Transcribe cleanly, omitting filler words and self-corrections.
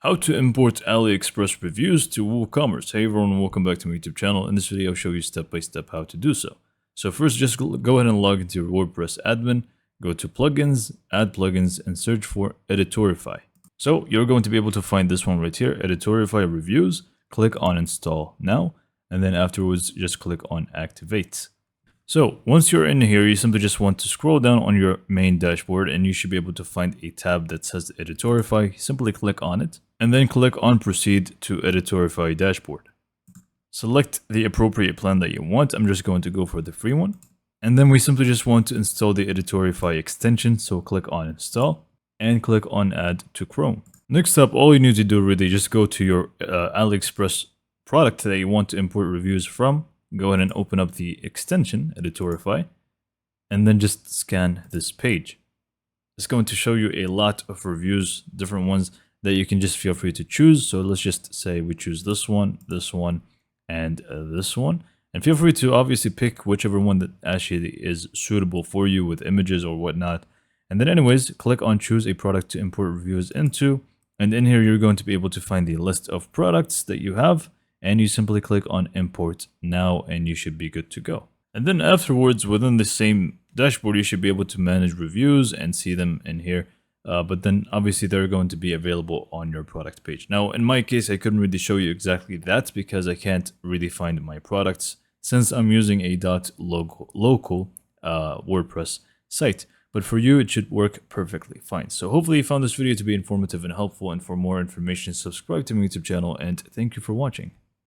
How to import AliExpress reviews to WooCommerce. Hey everyone, welcome back to my YouTube channel. In this video, I'll show you step by step how to do so. So first, just go ahead and log into your WordPress admin, go to plugins, add plugins, and search for Editorify. So you're going to be able to find this one right here, Editorify Reviews. Click on Install Now, and then afterwards, just click on Activate. So once you're in here, you simply just want to scroll down on your main dashboard and you should be able to find a tab that says Editorify. Simply click on it and then click on Proceed to Editorify Dashboard. Select the appropriate plan that you want. I'm just going to go for the free one. And then we simply just want to install the Editorify extension. So click on Install and click on Add to Chrome. Next up, all you need to do really just go to your AliExpress product that you want to import reviews from. Go ahead and open up the extension, Editorify, and then just scan this page. It's going to show you a lot of reviews, different ones that you can just feel free to choose. So let's just say we choose this one, and this one. And feel free to obviously pick whichever one that actually is suitable for you with images or whatnot. And then anyways, click on choose a product to import reviews into. And in here, you're going to be able to find the list of products that you have. And you simply click on import now and you should be good to go. And then afterwards, within the same dashboard, you should be able to manage reviews and see them in here. But then obviously they're going to be available on your product page. Now, in my case, I couldn't really show you exactly that because I can't really find my products since I'm using a .local WordPress site. But for you, it should work perfectly fine. So hopefully you found this video to be informative and helpful. And for more information, subscribe to my YouTube channel and thank you for watching.